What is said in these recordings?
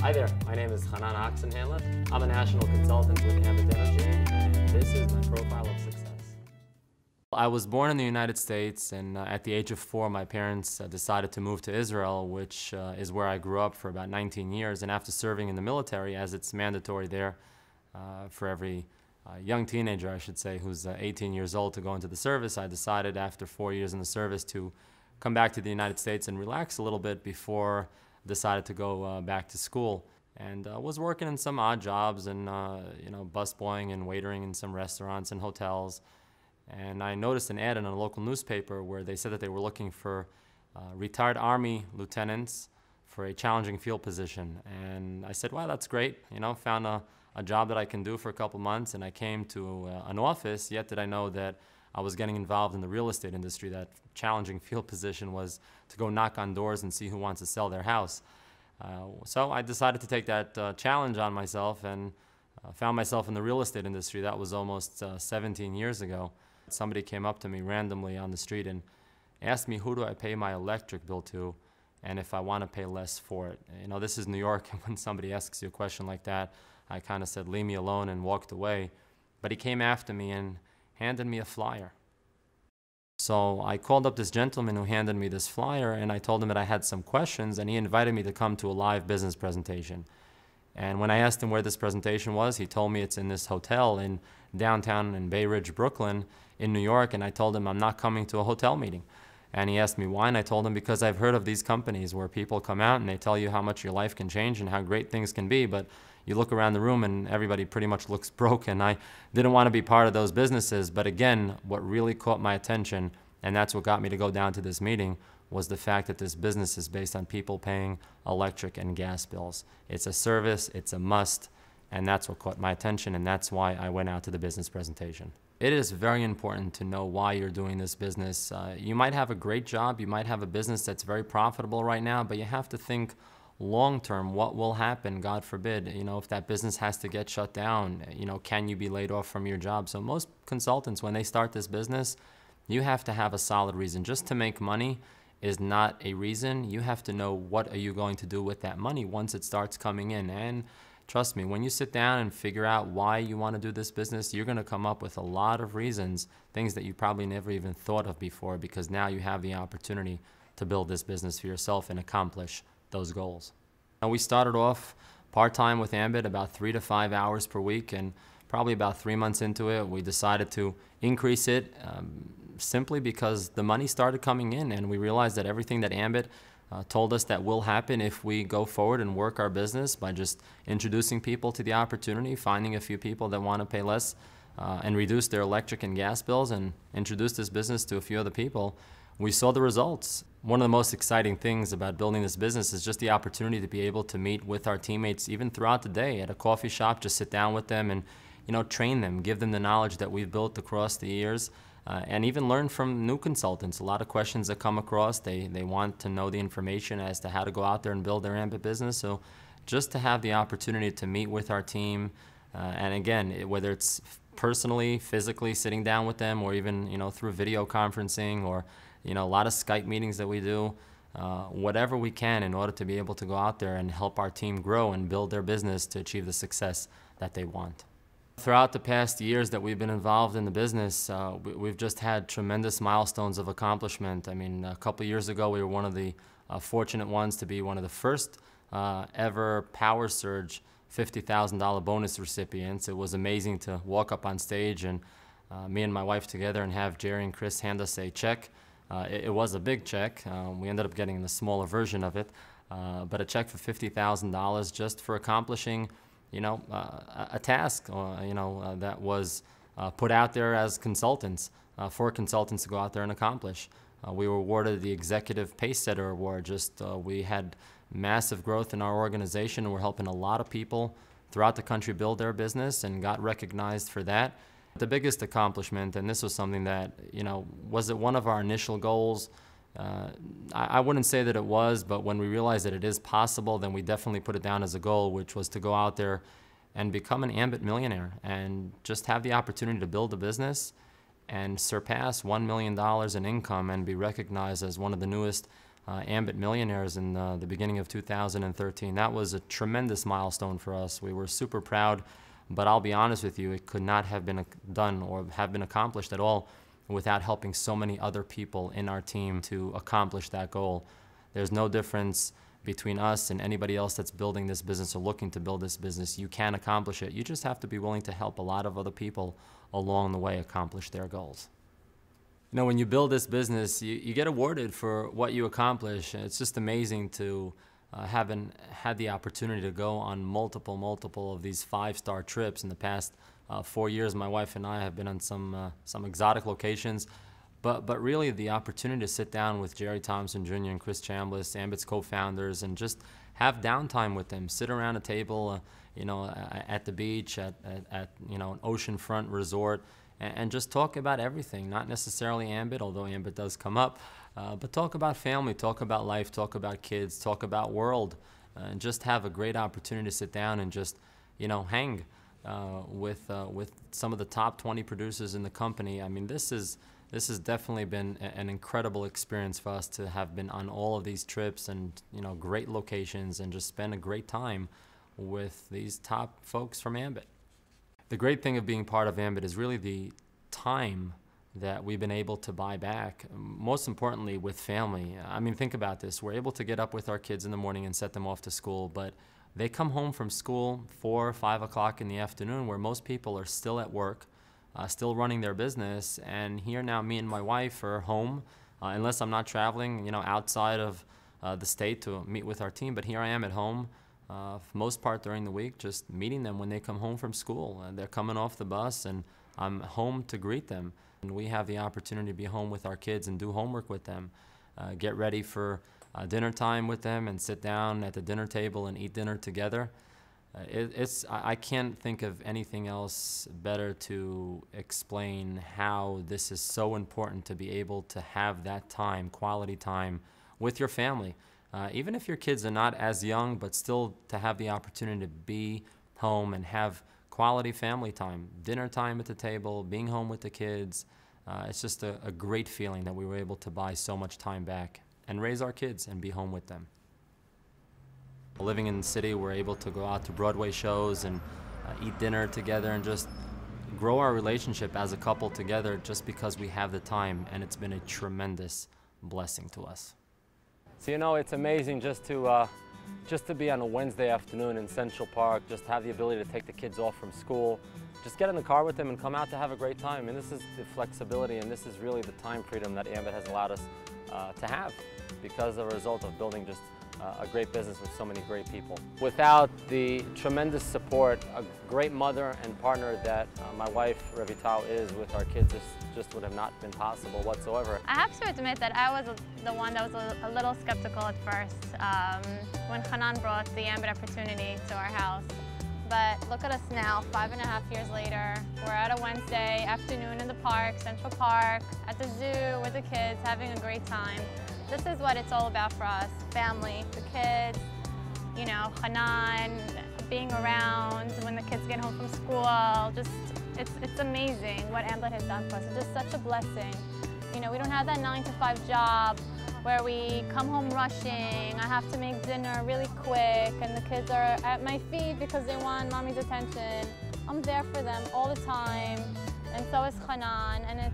Hi there, my name is Chanan Oxenhandler. I'm a national consultant with Ambit Energy, and this is my profile of success. I was born in the United States, and at the age of 4, my parents decided to move to Israel, which is where I grew up for about 19 years. And after serving in the military, as it's mandatory there for every young teenager, I should say, who's 18 years old to go into the service, I decided after 4 years in the service to come back to the United States and relax a little bit before decided to go back to school, and was working in some odd jobs and busboying and waitering in some restaurants and hotels. And I noticed an ad in a local newspaper where they said that they were looking for retired Army lieutenants for a challenging field position. And I said, wow, that's great. Found a job that I can do for a couple months, and I came to an office, yet did I know that I was getting involved in the real estate industry. That challenging field position was to go knock on doors and see who wants to sell their house. So I decided to take that challenge on myself and found myself in the real estate industry. That was almost 17 years ago. Somebody came up to me randomly on the street and asked me, who do I pay my electric bill to, and if I want to pay less for it. This is New York, and when somebody asks you a question like that, I kind of said, leave me alone, and walked away. But he came after me and handed me a flyer. So I called up this gentleman who handed me this flyer, and I told him that I had some questions, and he invited me to come to a live business presentation. And when I asked him where this presentation was, he told me it's in this hotel in downtown in Bay Ridge, Brooklyn, in New York, and I told him I'm not coming to a hotel meeting. And he asked me why, and I told him because I've heard of these companies where people come out and they tell you how much your life can change and how great things can be, but you look around the room and everybody pretty much looks broke, and I didn't want to be part of those businesses. But again, what really caught my attention, and that's what got me to go down to this meeting, was the fact that this business is based on people paying electric and gas bills. It's a service, it's a must, and that's what caught my attention, and that's why I went out to the business presentation. It is very important to know why you're doing this business. You might have a great job, you might have a business that's very profitable right now, but you have to think long-term, what will happen, God forbid, if that business has to get shut down, can you be laid off from your job? So most consultants, when they start this business, you have to have a solid reason. Just to make money is not a reason. You have to know what are you going to do with that money once it starts coming in. And trust me, when you sit down and figure out why you want to do this business, you're going to come up with a lot of reasons, things that you probably never even thought of before, because now you have the opportunity to build this business for yourself and accomplish those goals. Now, we started off part-time with Ambit, about 3 to 5 hours per week, and probably about 3 months into it, we decided to increase it simply because the money started coming in, and we realized that everything that Ambit told us that will happen if we go forward and work our business by just introducing people to the opportunity, finding a few people that want to pay less and reduce their electric and gas bills, and introduce this business to a few other people. We saw the results. One of the most exciting things about building this business is just the opportunity to be able to meet with our teammates even throughout the day at a coffee shop, just sit down with them and train them, give them the knowledge that we've built across the years, and even learn from new consultants. A lot of questions that come across, they want to know the information as to how to go out there and build their Ambit business. So just to have the opportunity to meet with our team, and again, whether it's personally, physically sitting down with them, or even through video conferencing, or a lot of Skype meetings that we do, whatever we can in order to be able to go out there and help our team grow and build their business to achieve the success that they want. Throughout the past years that we've been involved in the business, we've just had tremendous milestones of accomplishment. I mean, a couple years ago, we were one of the fortunate ones to be one of the first ever Power Surge $50,000 bonus recipients. It was amazing to walk up on stage and me and my wife together and have Jerry and Chris hand us a check. It was a big check. We ended up getting the smaller version of it, but a check for $50,000 just for accomplishing a task that was put out there as consultants, for consultants to go out there and accomplish. We were awarded the Executive Pacesetter Award. We had massive growth in our organization, and we're helping a lot of people throughout the country build their business, and got recognized for that. The biggest accomplishment, and this was something that, was it one of our initial goals? I wouldn't say that it was, but when we realized that it is possible, then we definitely put it down as a goal, which was to go out there and become an Ambit millionaire and just have the opportunity to build a business and surpass $1 million in income and be recognized as one of the newest Ambit Millionaires in the beginning of 2013. That was a tremendous milestone for us. We were super proud, but I'll be honest with you, it could not have been done or have been accomplished at all without helping so many other people in our team to accomplish that goal. There's no difference between us and anybody else that's building this business or looking to build this business. You can accomplish it. You just have to be willing to help a lot of other people along the way accomplish their goals. You know, when you build this business, you get awarded for what you accomplish. It's just amazing to having had the opportunity to go on multiple of these 5-star trips in the past 4 years. My wife and I have been on some exotic locations, but really the opportunity to sit down with Jerry Thompson Jr. and Chris Chambliss, Ambit's co-founders, and just have downtime with them, sit around a table, you know, at the beach, at you know, an oceanfront resort, and just talk about everything, not necessarily Ambit, although Ambit does come up, but talk about family, talk about life, talk about kids, talk about world, and just have a great opportunity to sit down and just, you know, hang with some of the top 20 producers in the company. I mean, this has definitely been an incredible experience for us to have been on all of these trips and, you know, great locations and just spend a great time with these top folks from Ambit. The great thing of being part of Ambit is really the time that we've been able to buy back, most importantly with family. I mean, think about this. We're able to get up with our kids in the morning and set them off to school, but they come home from school 4 or 5 o'clock in the afternoon, where most people are still at work, still running their business. And here now, me and my wife are home, unless I'm not traveling, you know, outside of the state to meet with our team. But here I am at home, for most part during the week, just meeting them when they come home from school. They're coming off the bus, and I'm home to greet them. And we have the opportunity to be home with our kids and do homework with them, get ready for dinner time with them, and sit down at the dinner table and eat dinner together. I can't think of anything else better to explain how this is so important to be able to have that time, quality time with your family. Even if your kids are not as young, but still to have the opportunity to be home and have quality family time, dinner time at the table, being home with the kids. It's just a great feeling that we were able to buy so much time back and raise our kids and be home with them. Living in the city, we're able to go out to Broadway shows and eat dinner together and just grow our relationship as a couple together just because we have the time, and it's been a tremendous blessing to us. So, you know, it's amazing just to be on a Wednesday afternoon in Central Park, just have the ability to take the kids off from school, just get in the car with them and come out to have a great time. And this is the flexibility, and this is really the time freedom that Ambit has allowed us to have because of a result of building just a great business with so many great people. Without the tremendous support, a great mother and partner that my wife, Revital, is with our kids, this just would have not been possible whatsoever. I have to admit that I was the one that was a little skeptical at first when Chanan brought the Ambit opportunity to our house. But look at us now, 5.5 years later. We're at a Wednesday afternoon in the park, Central Park, at the zoo with the kids, having a great time. This is what it's all about for us, family, the kids, you know, Chanan, being around when the kids get home from school. Just, it's amazing what Ambit has done for us. It's just such a blessing. You know, we don't have that 9-to-5 job where we come home rushing. I have to make dinner really quick, and the kids are at my feet because they want mommy's attention. I'm there for them all the time, and so is Chanan, and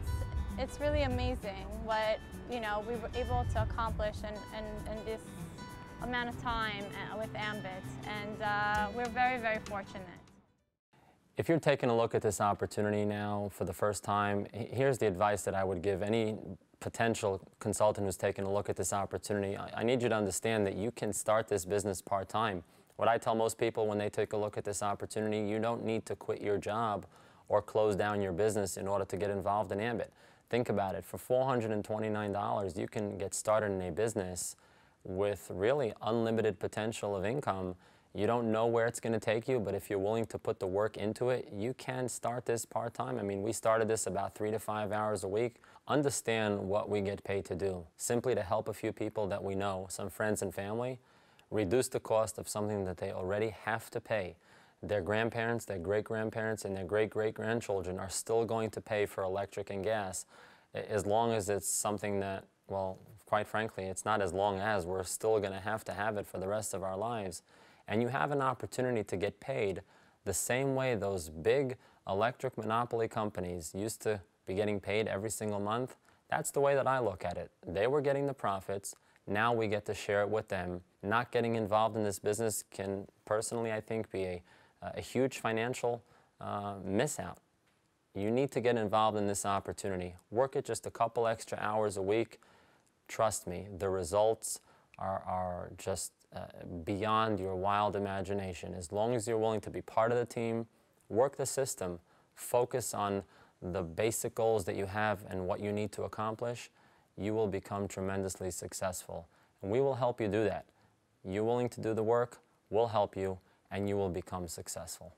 it's really amazing what, you know, we were able to accomplish in this amount of time with Ambit, and we're very, very fortunate. If you're taking a look at this opportunity now for the first time, here's the advice that I would give any potential consultant who's taking a look at this opportunity. I need you to understand that you can start this business part-time. What I tell most people when they take a look at this opportunity, you don't need to quit your job or close down your business in order to get involved in Ambit. Think about it. For $429, you can get started in a business with really unlimited potential of income. You don't know where it's going to take you, but if you're willing to put the work into it, you can start this part-time. I mean, we started this about 3 to 5 hours a week. Understand what we get paid to do, simply to help a few people that we know, some friends and family, reduce the cost of something that they already have to pay. Their grandparents, their great-grandparents, and their great-great-grandchildren are still going to pay for electric and gas as long as it's something that well, quite frankly, it's not as long as we're still going to have it for the rest of our lives. And you have an opportunity to get paid the same way those big electric monopoly companies used to be getting paid every single month. That's the way that I look at it. They were getting the profits. Now we get to share it with them. Not getting involved in this business can, personally, I think, be a huge financial miss out. You need to get involved in this opportunity. Work it just a couple extra hours a week. Trust me, the results are just beyond your wild imagination. As long as you're willing to be part of the team, work the system, focus on the basic goals that you have and what you need to accomplish, you will become tremendously successful. And we will help you do that. You're willing to do the work, we'll help you, and you will become successful.